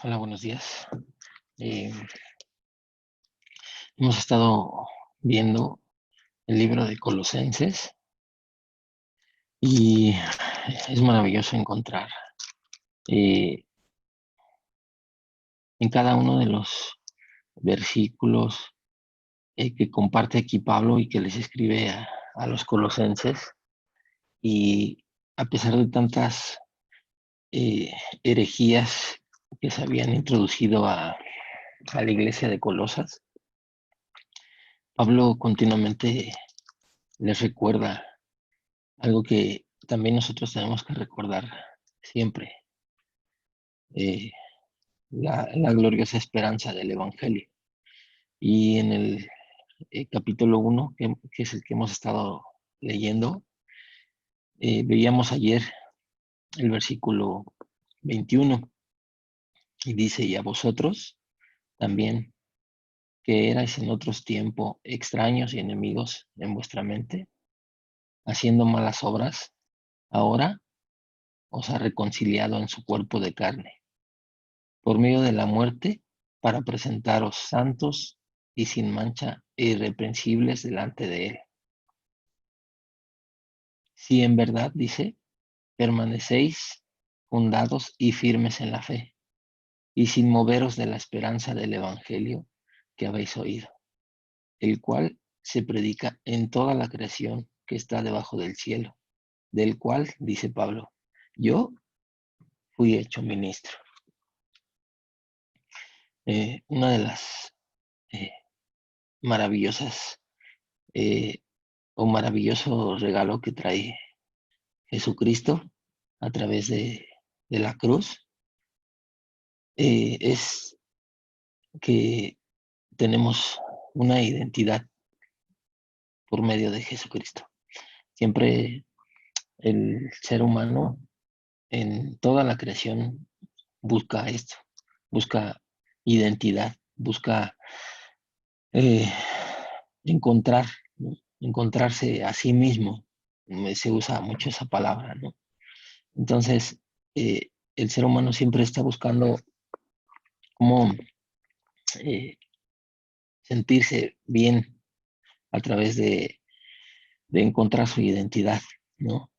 Hola, buenos días. Eh, Hemos estado viendo el libro de Colosenses y es maravilloso encontrar eh, en cada uno de los versículos que comparte aquí Pablo y que les escribe a los colosenses. Y a pesar de tantas eh, herejías que se habían introducido a la iglesia de Colosas, Pablo continuamente les recuerda algo que también nosotros tenemos que recordar siempre, eh, la gloriosa esperanza del Evangelio. Y en el capítulo 1, que es el que hemos estado leyendo, veíamos ayer el versículo 21 y dice, y a vosotros también, que erais en otros tiempos extraños y enemigos en vuestra mente, haciendo malas obras, ahora os ha reconciliado en su cuerpo de carne por medio de la muerte, para presentaros santos y sin mancha e irreprensibles delante de Él. Si en verdad, dice, permanecéis fundados y firmes en la fe, y sin moveros de la esperanza del Evangelio que habéis oído, el cual se predica en toda la creación que está debajo del cielo, del cual, dice Pablo, yo fui hecho ministro. Una de las eh, maravillosas eh, o maravilloso regalo que trae Jesucristo a través de la cruz, es que tenemos una identidad por medio de Jesucristo. Siempre el ser humano en toda la creación busca esto, busca identidad, busca eh, encontrar, ¿no? Encontrarse a sí mismo. Se usa mucho esa palabra, ¿no? Entonces, el ser humano siempre está buscando cómo eh, sentirse bien a través de encontrar su identidad, ¿no?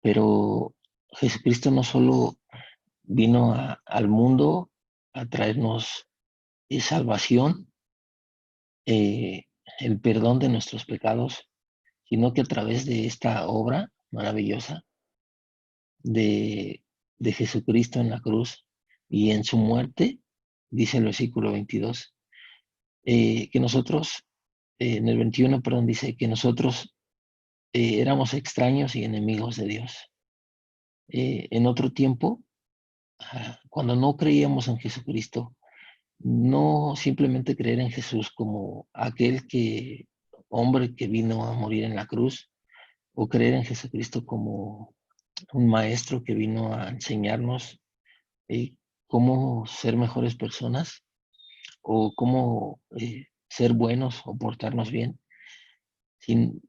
Pero Jesucristo no solo vino al mundo a traernos salvación, eh, el perdón de nuestros pecados, sino que a través de esta obra maravillosa de, de Jesucristo en la cruz y en su muerte, dice el versículo 22, que nosotros, en el 21, perdón, dice que nosotros éramos extraños y enemigos de Dios. En otro tiempo, cuando no creíamos en Jesucristo, no simplemente creer en Jesús como aquel hombre que vino a morir en la cruz, o creer en Jesucristo como un maestro que vino a enseñarnos cómo ser mejores personas o cómo ser buenos o portarnos bien. Sin,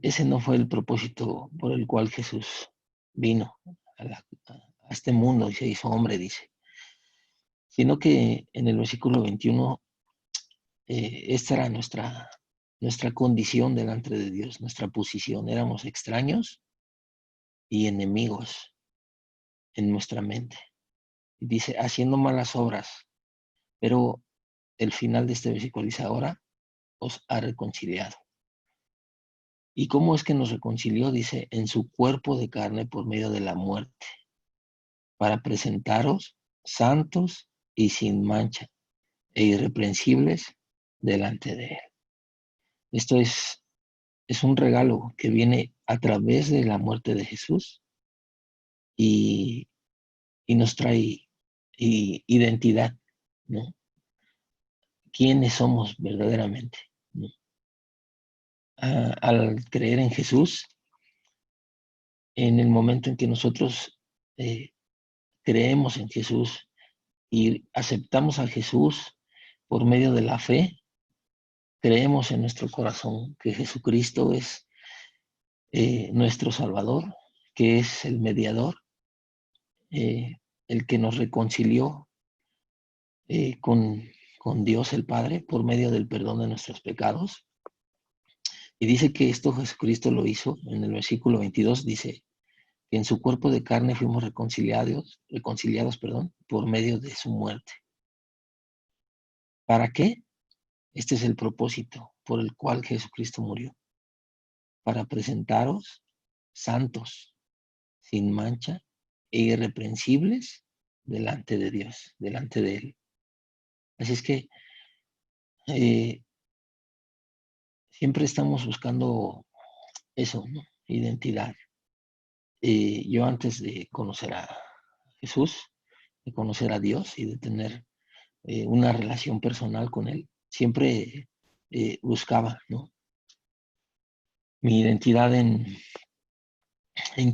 ese no fue el propósito por el cual Jesús vino a este mundo y se hizo hombre, dice. Sino que en el versículo 21, esta era nuestra condición delante de Dios, nuestra posición. Éramos extraños y enemigos en nuestra mente. Y dice, haciendo malas obras, pero el final de este versículo dice, ahora os ha reconciliado. ¿Y cómo es que nos reconcilió? Dice, en su cuerpo de carne por medio de la muerte, para presentaros santos y sin mancha e irreprensibles delante de Él. Esto es un regalo que viene a través de la muerte de Jesús y, y nos trae identidad, ¿no? ¿Quiénes somos verdaderamente? ¿No? Al creer en Jesús, en el momento en que nosotros eh, creemos en Jesús y aceptamos a Jesús por medio de la fe, creemos en nuestro corazón que Jesucristo es nuestro Salvador, que es el mediador, el que nos reconcilió con Dios el Padre por medio del perdón de nuestros pecados. Y dice que esto Jesucristo lo hizo en el versículo 22, dice que en su cuerpo de carne fuimos reconciliados, por medio de su muerte. ¿Para qué? Este es el propósito por el cual Jesucristo murió, para presentaros santos, sin mancha e irreprensibles delante de Dios, delante de Él. Así es que eh, siempre estamos buscando eso, ¿no? Identidad. Yo antes de conocer a Jesús, de conocer a Dios y de tener una relación personal con Él, siempre buscaba, ¿no? Mi identidad en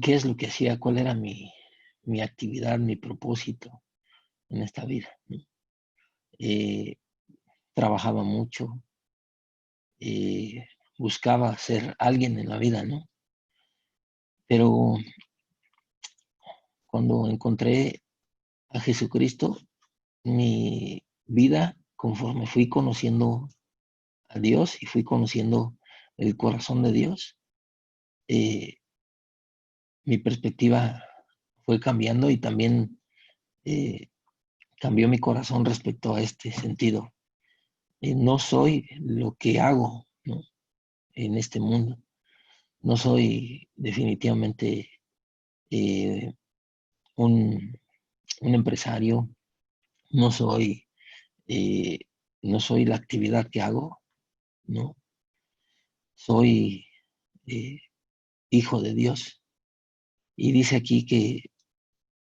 qué es lo que hacía, cuál era mi actividad, mi propósito en esta vida, ¿no? Eh, Trabajaba mucho, buscaba ser alguien en la vida, ¿no? Pero cuando encontré a Jesucristo, mi vida, conforme fui conociendo a Dios y fui conociendo el corazón de Dios, eh, mi perspectiva fue cambiando y también eh, cambió mi corazón respecto a este sentido. No soy lo que hago, ¿no? En este mundo. No soy definitivamente eh, un, un, empresario, no soy, eh, no soy la actividad que hago, ¿no? Soy eh, hijo de Dios. Y dice aquí que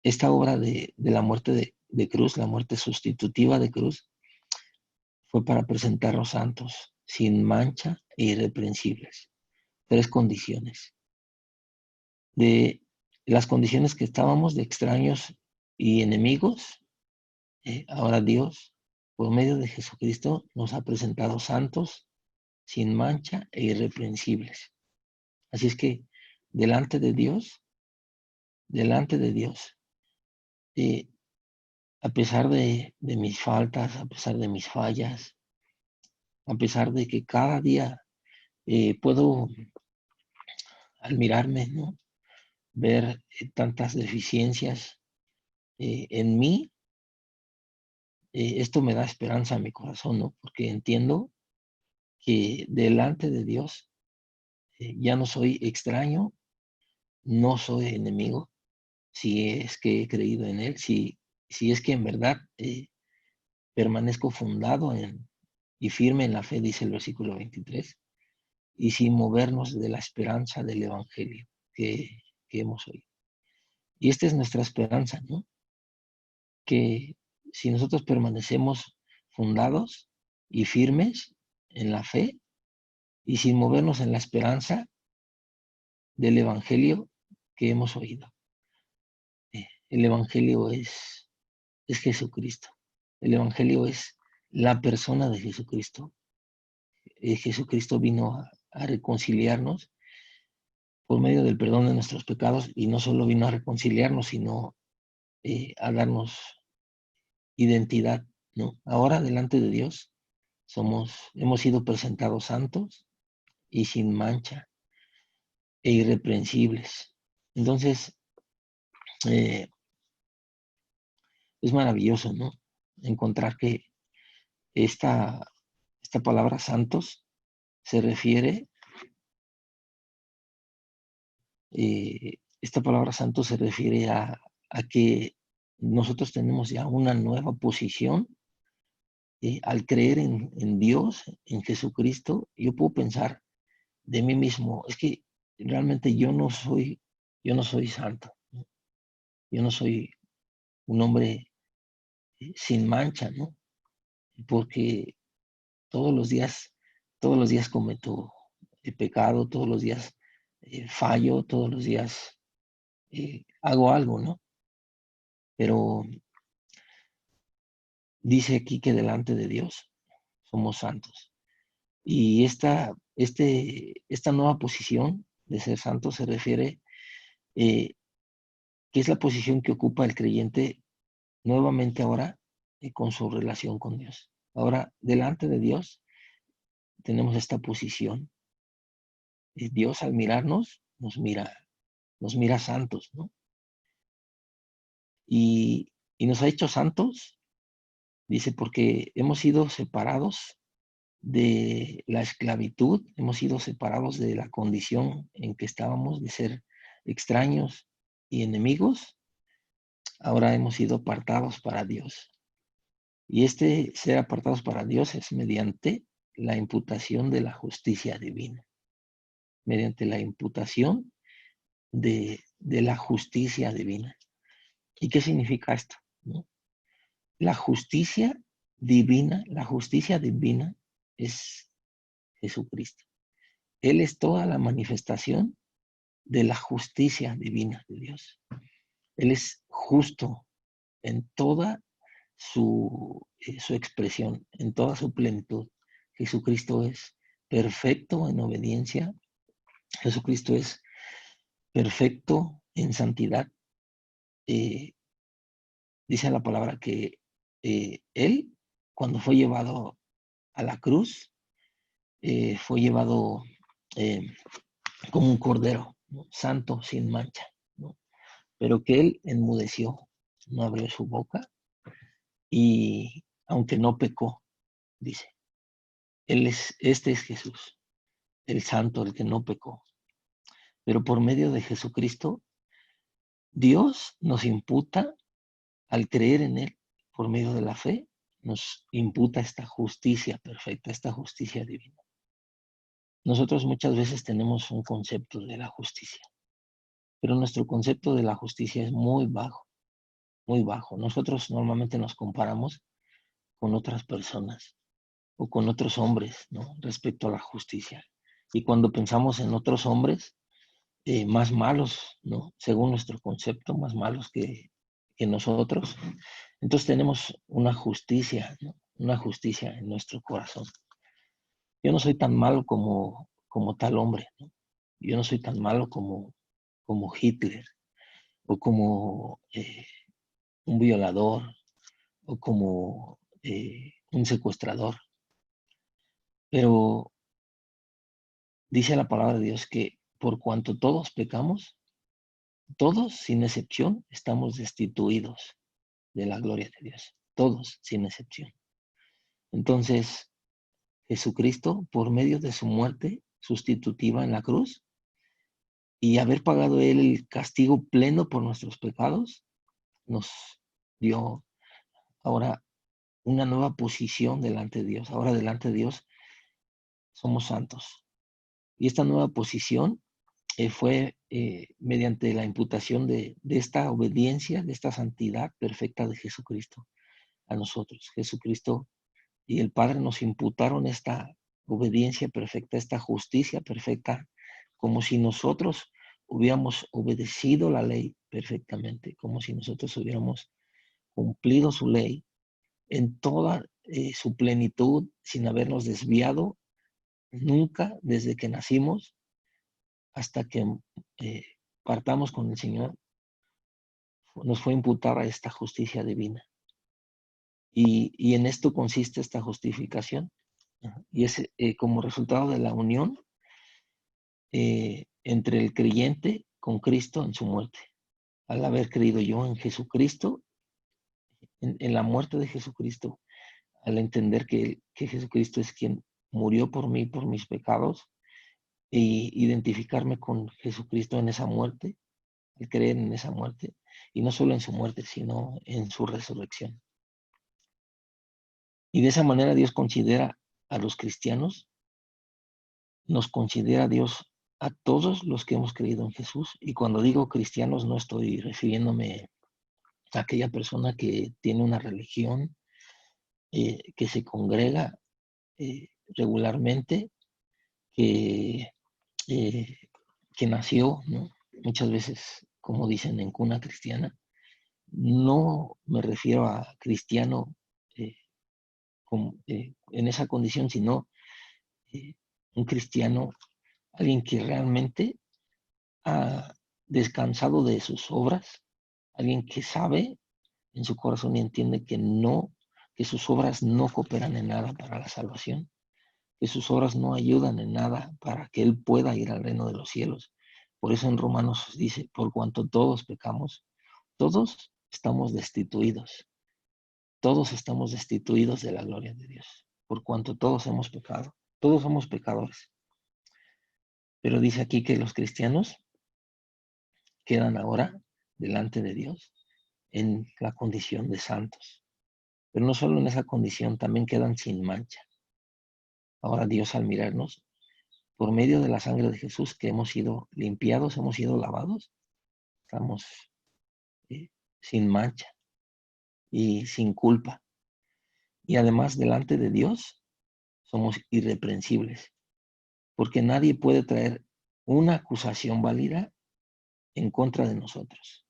esta obra de la muerte de cruz, la muerte sustitutiva de cruz, fue para presentar los santos sin mancha e irreprensibles. Tres condiciones. De las condiciones que estábamos de extraños y enemigos, ahora Dios, por medio de Jesucristo, nos ha presentado santos sin mancha e irreprensibles. Así es que delante de Dios, delante de Dios, eh, a pesar de mis faltas, a pesar de mis fallas, a pesar de que cada día puedo, al mirarme, ¿no? Ver tantas deficiencias en mí, esto me da esperanza a mi corazón, ¿no? Porque entiendo que delante de Dios ya no soy extraño, no soy enemigo, si es que he creído en Él, si es que en verdad permanezco fundado y firme en la fe, dice el versículo 23, y sin movernos de la esperanza del Evangelio que hemos oído. Y esta es nuestra esperanza, ¿no? Que si nosotros permanecemos fundados y firmes en la fe y sin movernos en la esperanza del Evangelio que hemos oído. El Evangelio es Jesucristo. El Evangelio es la persona de Jesucristo. Jesucristo vino a reconciliarnos por medio del perdón de nuestros pecados y no solo vino a reconciliarnos, sino a darnos identidad, ¿no? Ahora delante de Dios hemos sido presentados santos y sin mancha e irreprensibles. Entonces, eh, es maravilloso, ¿no? Encontrar que esta, esta palabra santos se refiere, esta palabra santos se refiere a que nosotros tenemos ya una nueva posición. Al creer en Dios, en Jesucristo, yo puedo pensar de mí mismo, es que realmente yo no soy santo, ¿no? Yo no soy un hombre sin mancha, ¿no? Porque todos los días, todos los días cometo pecado, todos los días fallo, todos los días hago algo, ¿no? Pero dice aquí que delante de Dios somos santos. Y esta nueva posición de ser santo se refiere que es la posición que ocupa el creyente nuevamente ahora con su relación con Dios. Ahora, delante de Dios tenemos esta posición. Dios al mirarnos nos mira santos, ¿no? Y nos ha hecho santos, dice, porque hemos sido separados de la esclavitud, hemos sido separados de la condición en que estábamos, de ser extraños y enemigos. Ahora hemos sido apartados para Dios. Y este ser apartados para Dios es mediante la imputación de la justicia divina, mediante la imputación de la justicia divina. ¿Y qué significa esto? ¿No? La justicia divina es Jesucristo. Él es toda la manifestación de la justicia divina de Dios. Él es justo en toda su expresión, en toda su plenitud. Jesucristo es perfecto en obediencia. Jesucristo es perfecto en santidad. Eh, dice la palabra que Él, cuando fue llevado a la cruz, fue llevado eh, como un cordero, ¿no? Santo, sin mancha, ¿no? Pero que Él enmudeció, no abrió su boca y aunque no pecó, dice, este es Jesús, el santo, el que no pecó. Pero por medio de Jesucristo, Dios nos imputa, al creer en Él, por medio de la fe, nos imputa esta justicia perfecta, esta justicia divina. Nosotros muchas veces tenemos un concepto de la justicia, pero nuestro concepto de la justicia es muy bajo, muy bajo. Nosotros normalmente nos comparamos con otras personas o con otros hombres, ¿no? Respecto a la justicia. Y cuando pensamos en otros hombres, más malos, ¿no? Según nuestro concepto, más malos que nosotros. Entonces tenemos una justicia, ¿no? Una justicia en nuestro corazón. Yo no soy tan malo como tal hombre, ¿no? Yo no soy tan malo como Hitler o como un violador o como un secuestrador. Pero dice la palabra de Dios que por cuanto todos pecamos, todos sin excepción estamos destituidos de la gloria de Dios. Todos sin excepción. Entonces, Jesucristo, por medio de su muerte sustitutiva en la cruz y haber pagado Él el castigo pleno por nuestros pecados, nos dio ahora una nueva posición delante de Dios. Ahora delante de Dios somos santos. Y esta nueva posición fue mediante la imputación de esta obediencia, de esta santidad perfecta de Jesucristo a nosotros. Jesucristo y el Padre nos imputaron esta obediencia perfecta, esta justicia perfecta, como si nosotros hubiéramos obedecido la ley perfectamente, como si nosotros hubiéramos cumplido su ley en toda su plenitud, sin habernos desviado nunca desde que nacimos hasta que eh, partamos con el Señor. Nos fue imputada esta justicia divina. Y en esto consiste esta justificación. Y es como resultado de la unión entre el creyente con Cristo en su muerte. Al haber creído yo en Jesucristo, en la muerte de Jesucristo, al entender que Jesucristo es quien murió por mí, por mis pecados, e identificarme con Jesucristo en esa muerte, al creer en esa muerte, y no solo en su muerte, sino en su resurrección. Y de esa manera Dios considera a los cristianos, nos considera Dios a todos los que hemos creído en Jesús. Y cuando digo cristianos, no estoy refiriéndome a aquella persona que tiene una religión, que se congrega regularmente, que, eh, que nació, ¿no? Muchas veces, como dicen, en cuna cristiana. No me refiero a cristiano en esa condición, sino eh, un cristiano, alguien que realmente ha descansado de sus obras, alguien que sabe en su corazón y entiende que no que sus obras no cooperan en nada para la salvación, que sus obras no ayudan en nada para que Él pueda ir al reino de los cielos. Por eso en Romanos dice, por cuanto todos pecamos, todos estamos destituidos de la gloria de Dios, por cuanto todos hemos pecado, todos somos pecadores. Pero dice aquí que los cristianos quedan ahora delante de Dios en la condición de santos. Pero no solo en esa condición, también quedan sin mancha. Ahora Dios al mirarnos, por medio de la sangre de Jesús, que hemos sido limpiados, hemos sido lavados, estamos eh, sin mancha y sin culpa. Y además delante de Dios somos irreprensibles, porque nadie puede traer una acusación válida en contra de nosotros.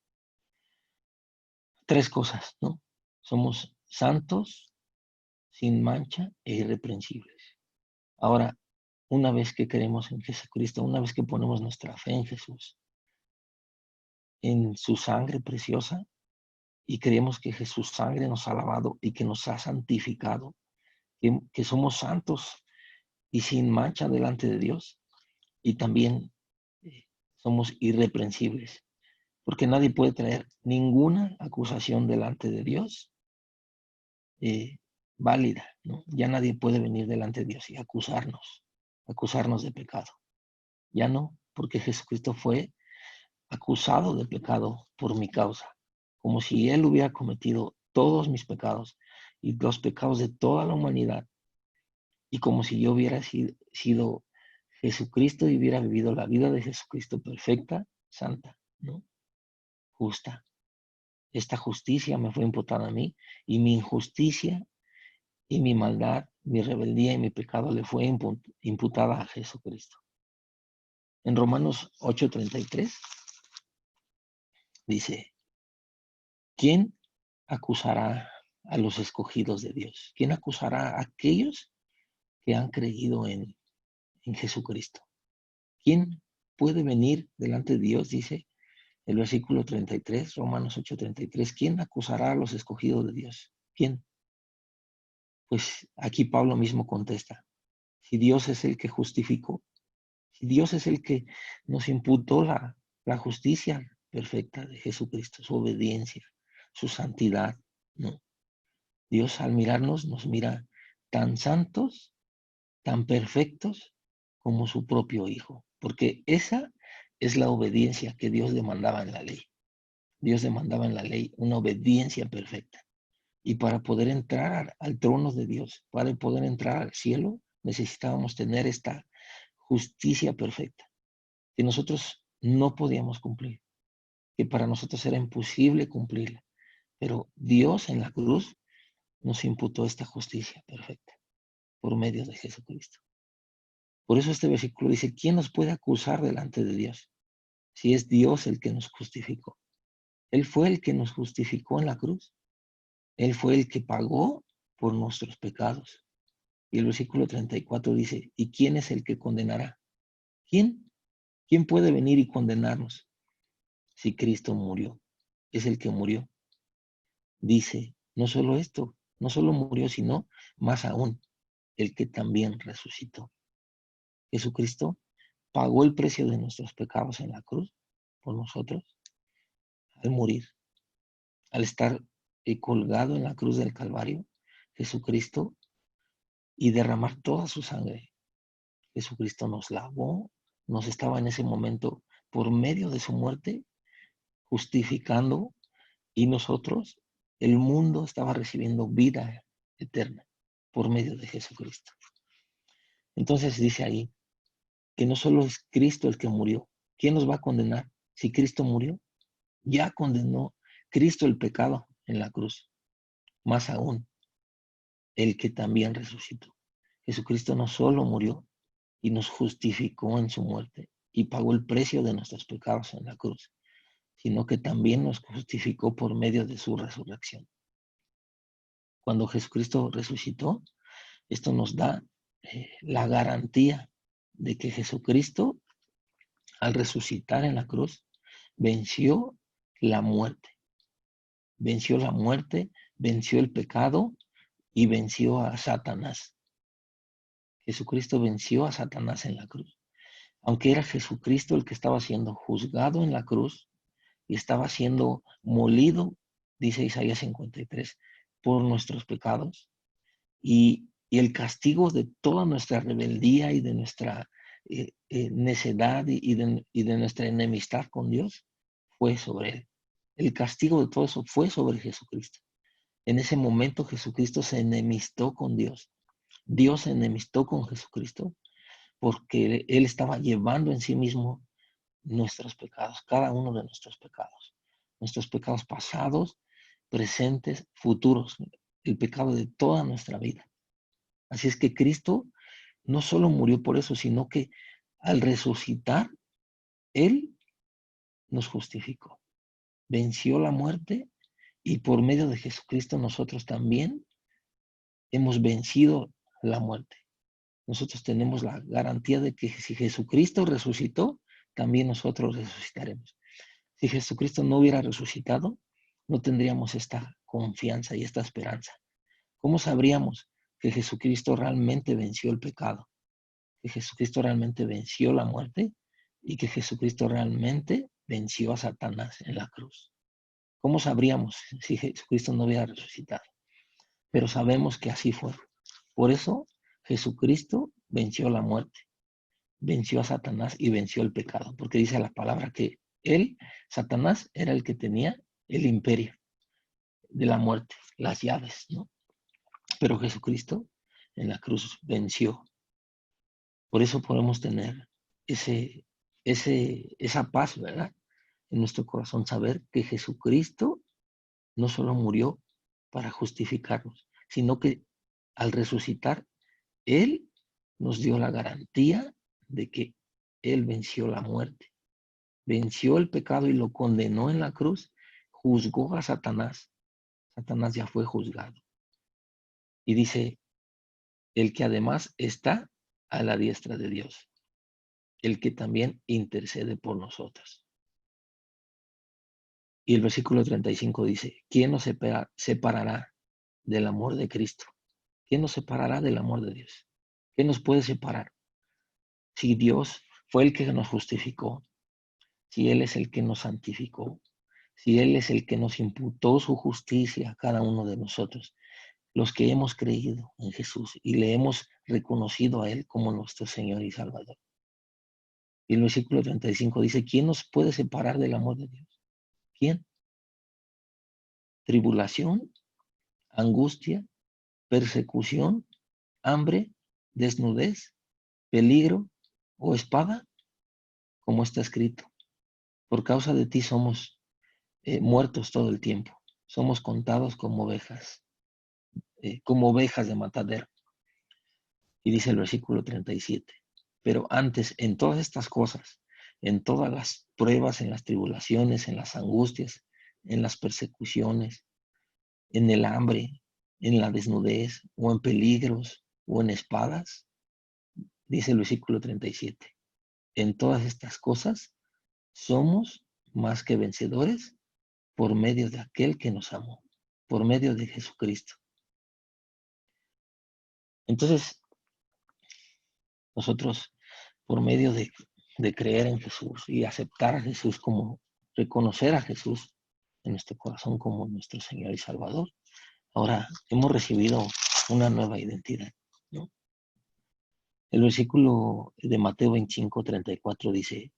Tres cosas, ¿no? Somos santos, sin mancha e irreprensibles. Ahora, una vez que creemos en Jesucristo, una vez que ponemos nuestra fe en Jesús, en su sangre preciosa, y creemos que Jesús sangre nos ha lavado y que nos ha santificado, que somos santos y sin mancha delante de Dios, y también somos irreprensibles, porque nadie puede traer ninguna acusación delante de Dios eh, válida, ¿no? Ya nadie puede venir delante de Dios y acusarnos de pecado. Ya no, porque Jesucristo fue acusado de pecado por mi causa, como si Él hubiera cometido todos mis pecados y los pecados de toda la humanidad, y como si yo hubiera sido Jesucristo y hubiera vivido la vida de Jesucristo perfecta, santa, ¿no? Justa. Esta justicia me fue imputada a mí, y mi injusticia y mi maldad, mi rebeldía y mi pecado le fue imputada a Jesucristo. En Romanos 8:33 dice, ¿quién acusará a los escogidos de Dios? ¿Quién acusará a aquellos que han creído en Jesucristo? ¿Quién puede venir delante de Dios? Dice el versículo 33, Romanos 8:33. ¿Quién acusará a los escogidos de Dios? ¿Quién? Pues aquí Pablo mismo contesta, si Dios es el que justificó, si Dios es el que nos imputó la justicia perfecta de Jesucristo, su obediencia, su santidad, ¿no? Dios al mirarnos nos mira tan santos, tan perfectos como su propio Hijo, porque esa es la obediencia que Dios demandaba en la ley. Dios demandaba en la ley una obediencia perfecta. Y para poder entrar al trono de Dios, para poder entrar al cielo, necesitábamos tener esta justicia perfecta, que nosotros no podíamos cumplir, que para nosotros era imposible cumplirla. Pero Dios en la cruz nos imputó esta justicia perfecta por medio de Jesucristo. Por eso este versículo dice, ¿quién nos puede acusar delante de Dios? Si es Dios el que nos justificó. Él fue el que nos justificó en la cruz. Él fue el que pagó por nuestros pecados. Y el versículo 34 dice, ¿y quién es el que condenará? ¿Quién? ¿Quién puede venir y condenarnos? Si Cristo murió, es el que murió. Dice, no solo esto, no solo murió, sino más aún, el que también resucitó. Jesucristo pagó el precio de nuestros pecados en la cruz por nosotros al morir, al estar colgado en la cruz del Calvario, Jesucristo, y derramar toda su sangre. Jesucristo nos lavó, nos estaba en ese momento por medio de su muerte justificando, y nosotros, el mundo estaba recibiendo vida eterna por medio de Jesucristo. Entonces dice ahí que no solo es Cristo el que murió. ¿Quién nos va a condenar? Si Cristo murió, ya condenó Cristo el pecado en la cruz. Más aún, el que también resucitó. Jesucristo no solo murió y nos justificó en su muerte y pagó el precio de nuestros pecados en la cruz, sino que también nos justificó por medio de su resurrección. Cuando Jesucristo resucitó, esto nos da la garantía de que Jesucristo, al resucitar en la cruz, venció la muerte. Venció la muerte, venció el pecado y venció a Satanás. Jesucristo venció a Satanás en la cruz. Aunque era Jesucristo el que estaba siendo juzgado en la cruz y estaba siendo molido, dice Isaías 53, por nuestros pecados. Y el castigo de toda nuestra rebeldía y de nuestra necedad y de nuestra enemistad con Dios fue sobre él. El castigo de todo eso fue sobre Jesucristo. En ese momento Jesucristo se enemistó con Dios. Dios se enemistó con Jesucristo porque Él estaba llevando en sí mismo nuestros pecados, cada uno de nuestros pecados pasados, presentes, futuros, el pecado de toda nuestra vida. Así es que Cristo no solo murió por eso, sino que al resucitar, Él nos justificó, venció la muerte y por medio de Jesucristo nosotros también hemos vencido la muerte. Nosotros tenemos la garantía de que si Jesucristo resucitó, también nosotros resucitaremos. Si Jesucristo no hubiera resucitado, no tendríamos esta confianza y esta esperanza. ¿Cómo sabríamos que Jesucristo realmente venció el pecado? Que Jesucristo realmente venció la muerte y que Jesucristo realmente venció a Satanás en la cruz. ¿Cómo sabríamos si Jesucristo no hubiera resucitado? Pero sabemos que así fue. Por eso Jesucristo venció la muerte, venció a Satanás y venció el pecado, porque dice la palabra que él, Satanás, era el que tenía el imperio de la muerte, las llaves, ¿no? Pero Jesucristo en la cruz venció. Por eso podemos tener esa paz, ¿verdad? En nuestro corazón, saber que Jesucristo no solo murió para justificarnos, sino que al resucitar, Él nos dio la garantía de que Él venció la muerte, venció el pecado y lo condenó en la cruz, juzgó a Satanás. Satanás ya fue juzgado. Y dice, el que además está a la diestra de Dios, el que también intercede por nosotros. Y el versículo 35 dice, ¿quién nos separará del amor de Cristo? ¿Quién nos separará del amor de Dios? ¿Qué nos puede separar? Si Dios fue el que nos justificó, si Él es el que nos santificó, si Él es el que nos imputó su justicia a cada uno de nosotros, los que hemos creído en Jesús y le hemos reconocido a Él como nuestro Señor y Salvador. Y el versículo 35 dice, ¿quién nos puede separar del amor de Dios? ¿Quién? Tribulación, angustia, persecución, hambre, desnudez, peligro o espada, como está escrito. Por causa de ti somos muertos todo el tiempo. Somos contados como ovejas de matadero. Y dice el versículo 37. Pero antes, en todas estas cosas, en todas las pruebas, en las tribulaciones, en las angustias, en las persecuciones, en el hambre, en la desnudez, o en peligros, o en espadas, dice el versículo 37. En todas estas cosas somos más que vencedores por medio de aquel que nos amó, por medio de Jesucristo. Entonces, nosotros, por medio de creer en Jesús y aceptar a Jesús como, reconocer a Jesús en nuestro corazón como nuestro Señor y Salvador, ahora hemos recibido una nueva identidad, ¿no? El versículo de Mateo 25:34 dice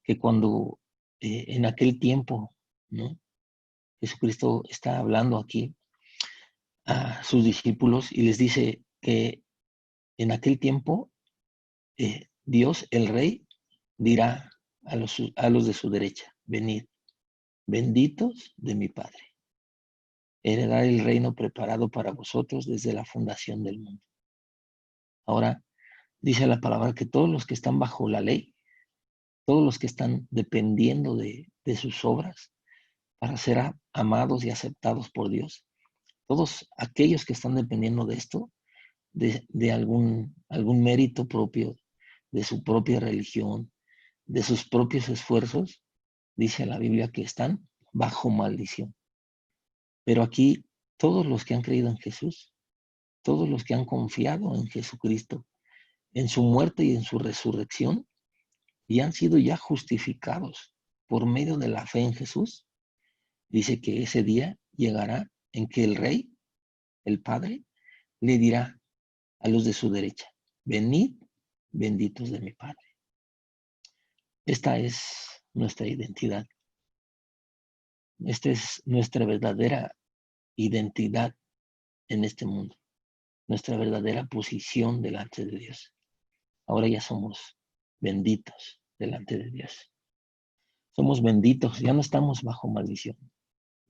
que cuando en aquel tiempo, ¿no? Jesucristo está hablando aquí a sus discípulos y les dice que en aquel tiempo Dios, el Rey, dirá a los de su derecha, venid, benditos de mi Padre, heredad el reino preparado para vosotros desde la fundación del mundo. Ahora dice la palabra que todos los que están bajo la ley, todos los que están dependiendo de sus obras para ser amados y aceptados por Dios, todos aquellos que están dependiendo de esto, de algún mérito propio, de su propia religión, de sus propios esfuerzos, dice la Biblia que están bajo maldición. Pero aquí todos los que han creído en Jesús todos los que han confiado en Jesucristo, en su muerte y en su resurrección, y han sido ya justificados por medio de la fe en Jesús, dice que ese día llegará en que el Rey, el Padre, le dirá a los de su derecha, venid, benditos de mi Padre. Esta es nuestra identidad. Esta es nuestra verdadera identidad en este mundo, nuestra verdadera posición delante de Dios. Ahora ya somos benditos delante de Dios. Somos benditos, ya no estamos bajo maldición.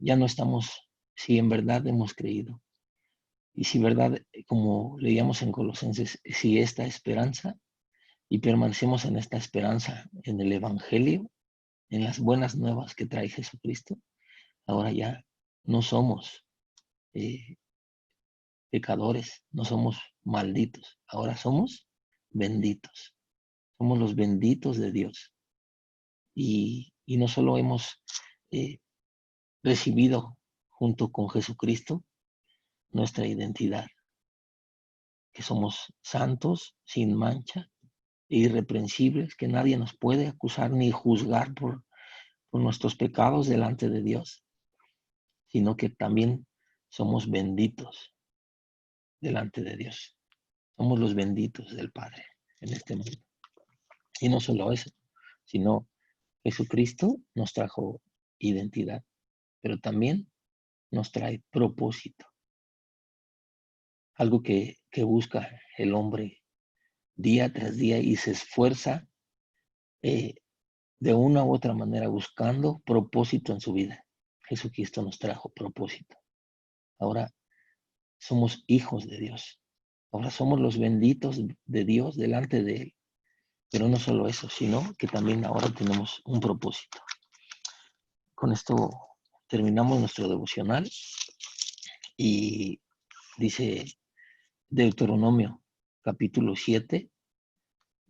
Ya no estamos, si en verdad hemos creído. Y si verdad, como leíamos en Colosenses, si esta esperanza, y permanecemos en esta esperanza, en el Evangelio, en las buenas nuevas que trae Jesucristo, ahora ya no somos eh, pecadores, no somos malditos, ahora somos benditos. Somos los benditos de Dios. Y no solo hemos eh, recibido junto con Jesucristo nuestra identidad, que somos santos, sin mancha, e irreprensibles, que nadie nos puede acusar ni juzgar por nuestros pecados delante de Dios, sino que también somos benditos delante de Dios. Somos los benditos del Padre en este mundo. Y no solo eso, sino Jesucristo nos trajo identidad, pero también nos trae propósito. Algo que busca el hombre día tras día y se esfuerza eh, de una u otra manera buscando propósito en su vida. Jesucristo nos trajo propósito. Ahora somos hijos de Dios. Ahora somos los benditos de Dios delante de Él. Pero no solo eso, sino que también ahora tenemos un propósito. Con esto terminamos nuestro devocional y dice Deuteronomio capítulo 7,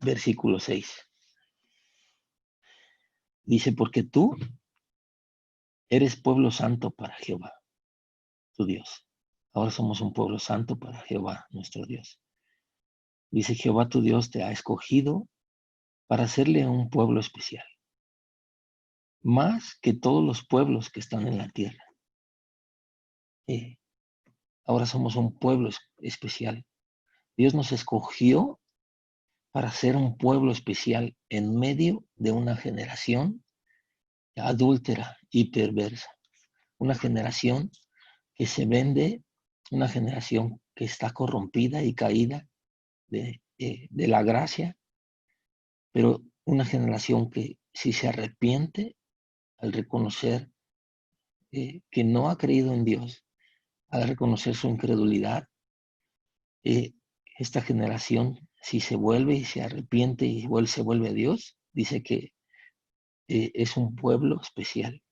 versículo 6. Dice, porque tú eres pueblo santo para Jehová, tu Dios. Ahora somos un pueblo santo para Jehová, nuestro Dios. Dice, Jehová tu Dios te ha escogido para hacerle un pueblo especial, más que todos los pueblos que están en la tierra. Ahora somos un pueblo especial. Dios nos escogió para ser un pueblo especial en medio de una generación adúltera y perversa. Una generación que se vende, una generación que está corrompida y caída de la gracia, pero una generación que si se arrepiente al reconocer que no ha creído en Dios, al reconocer su incredulidad, eh, esta generación, si se vuelve y se arrepiente y se vuelve a Dios, dice que es un pueblo especial,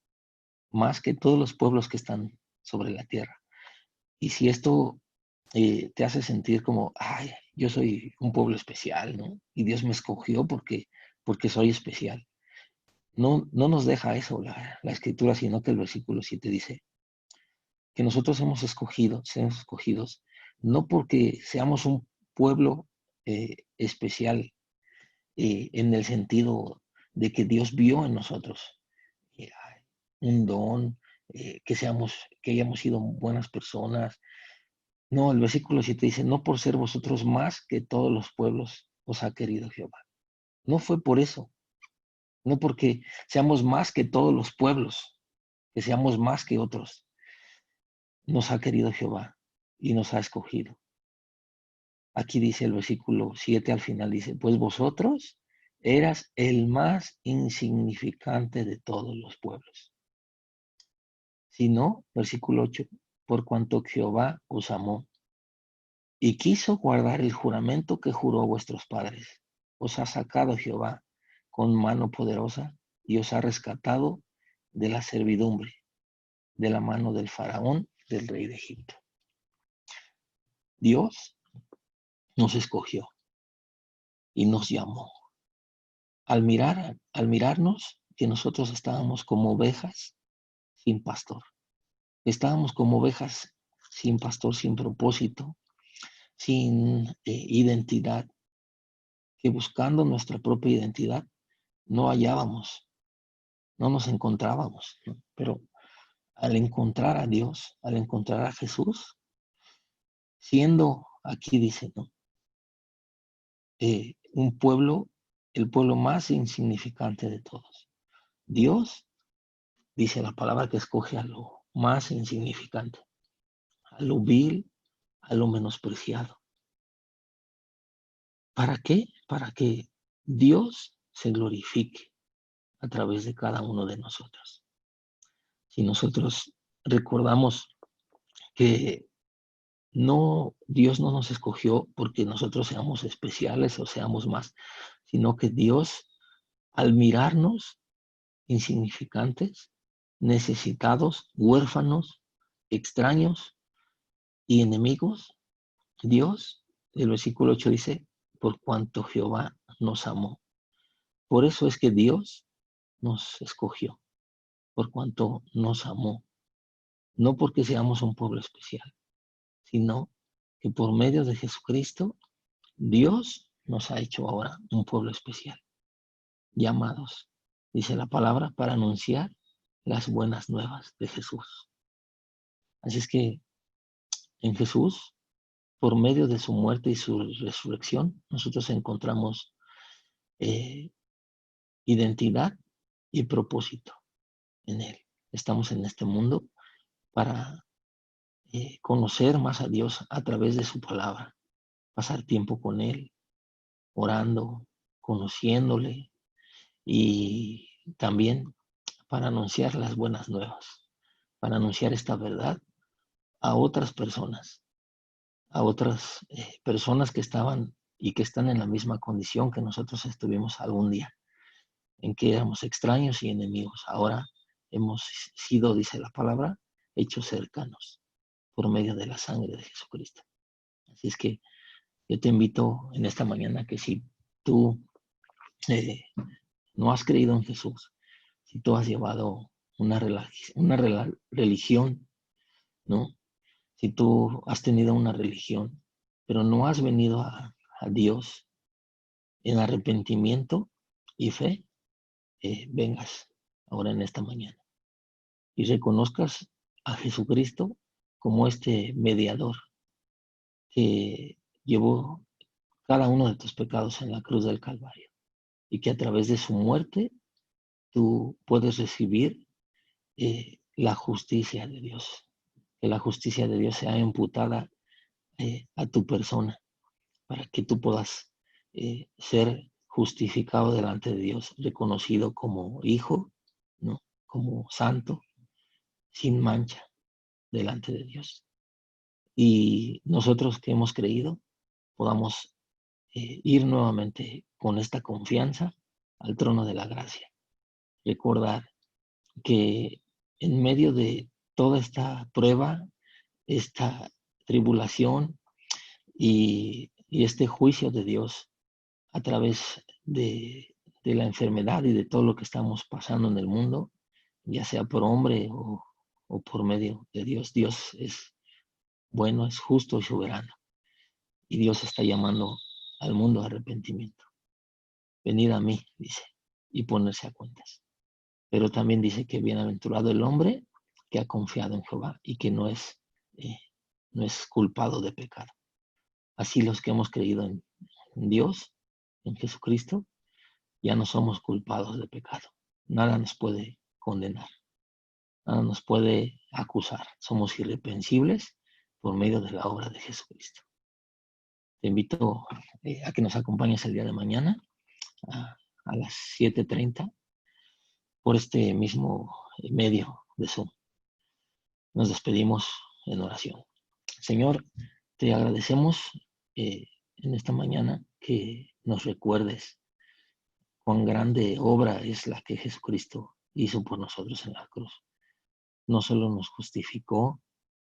más que todos los pueblos que están sobre la tierra. Y si esto te hace sentir como, ay, yo soy un pueblo especial, ¿no? Y Dios me escogió porque soy especial. No, no nos deja eso la escritura, sino que el versículo 7 dice que nosotros somos escogidos, no porque seamos un pueblo especial en el sentido de que Dios vio en nosotros eh, un don, que hayamos sido buenas personas. No, el versículo 7 dice, no por ser vosotros más que todos los pueblos os ha querido Jehová. No fue por eso, no porque seamos más que todos los pueblos, que seamos más que otros. Nos ha querido Jehová y nos ha escogido. Aquí dice el versículo 7 al final, dice, pues vosotros eras el más insignificante de todos los pueblos. Sino, versículo 8, por cuanto Jehová os amó y quiso guardar el juramento que juró a vuestros padres. Os ha sacado Jehová con mano poderosa y os ha rescatado de la servidumbre, de la mano del faraón, del rey de Egipto. Dios nos escogió y nos llamó. Al mirarnos que nosotros estábamos como ovejas sin pastor. Estábamos como ovejas sin pastor, sin propósito, sin identidad, que buscando nuestra propia identidad no hallábamos, no nos encontrábamos, ¿no? Pero al encontrar a Dios, al encontrar a Jesús, siendo, aquí dice, ¿no? Un pueblo, el pueblo más insignificante de todos. Dios, dice la palabra, que escoge a lo más insignificante, a lo vil, a lo menospreciado. ¿Para qué? Para que Dios se glorifique a través de cada uno de nosotros. Si nosotros recordamos que Dios no nos escogió porque nosotros seamos especiales o seamos más, sino que Dios, al mirarnos insignificantes, necesitados, huérfanos, extraños y enemigos, Dios, el versículo 8 dice, por cuanto Jehová nos amó. Por eso es que Dios nos escogió, por cuanto nos amó, no porque seamos un pueblo especial, sino que por medio de Jesucristo, Dios nos ha hecho ahora un pueblo especial, llamados, dice la palabra, para anunciar las buenas nuevas de Jesús. Así es que en Jesús, por medio de su muerte y su resurrección, nosotros encontramos eh, identidad y propósito en Él. Estamos en este mundo para conocer más a Dios a través de su palabra, pasar tiempo con Él, orando, conociéndole y también para anunciar las buenas nuevas, para anunciar esta verdad a otras personas que estaban y que están en la misma condición que nosotros estuvimos algún día, en que éramos extraños y enemigos. Ahora hemos sido, dice la palabra, hechos cercanos por medio de la sangre de Jesucristo. Así es que yo te invito en esta mañana que si tú eh, no has creído en Jesús, si tú has llevado una religión, ¿no? Si tú has tenido una religión, pero no has venido a Dios en arrepentimiento y fe, vengas ahora en esta mañana y reconozcas a Jesucristo como este mediador que llevó cada uno de tus pecados en la cruz del Calvario y que a través de su muerte tú puedes recibir la justicia de Dios, que la justicia de Dios sea imputada a tu persona para que tú puedas ser justificado delante de Dios, reconocido como hijo, ¿no? Como santo, sin mancha delante de Dios. Y nosotros que hemos creído, podamos ir nuevamente con esta confianza al trono de la gracia. Recordar que en medio de toda esta prueba, esta tribulación y este juicio de Dios a través de la enfermedad y de todo lo que estamos pasando en el mundo, ya sea por hombre o por medio de Dios. Dios es bueno, es justo y soberano. Y Dios está llamando al mundo a arrepentimiento. Venid a mí, dice, y ponerse a cuentas. Pero también dice que bienaventurado el hombre que ha confiado en Jehová y que eh, no es culpado de pecado. Así los que hemos creído en Dios, en Jesucristo, ya no somos culpados de pecado. Nada nos puede condenar, nada nos puede acusar. Somos irreprensibles por medio de la obra de Jesucristo. Te invito a que nos acompañes el día de mañana a las 7:30 por este mismo medio de Zoom. Nos despedimos en oración. Señor, te agradecemos en esta mañana que nos recuerdes cuán grande obra es la que Jesucristo hizo por nosotros en la cruz. No solo nos justificó,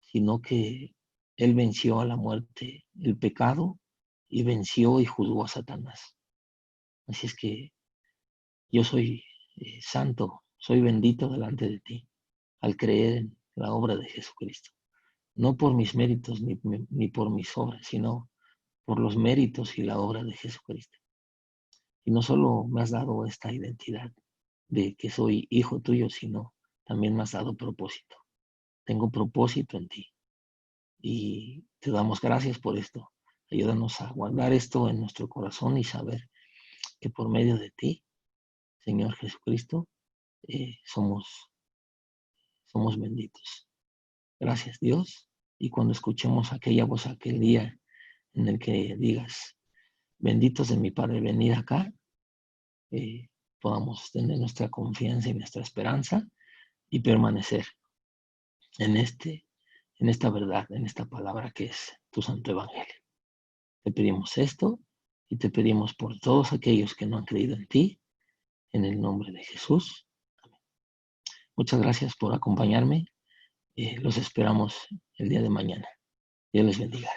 sino que Él venció a la muerte, el pecado, y venció y juzgó a Satanás. Así es que yo soy santo, soy bendito delante de ti al creer en la obra de Jesucristo. No por mis méritos ni por mis obras, sino por los méritos y la obra de Jesucristo. Y no solo me has dado esta identidad de que soy hijo tuyo, sino también me has dado propósito. Tengo propósito en ti y te damos gracias por esto. Ayúdanos a guardar esto en nuestro corazón y saber que por medio de ti, Señor Jesucristo, somos benditos. Gracias, Dios. Y cuando escuchemos aquella voz aquel día en el que digas, benditos de mi Padre, venid acá, eh, podamos tener nuestra confianza y nuestra esperanza y permanecer en en esta verdad, en esta palabra que es tu Santo Evangelio. Te pedimos esto y te pedimos por todos aquellos que no han creído en ti, en el nombre de Jesús. Amén. Muchas gracias por acompañarme. Los esperamos el día de mañana. Dios les bendiga.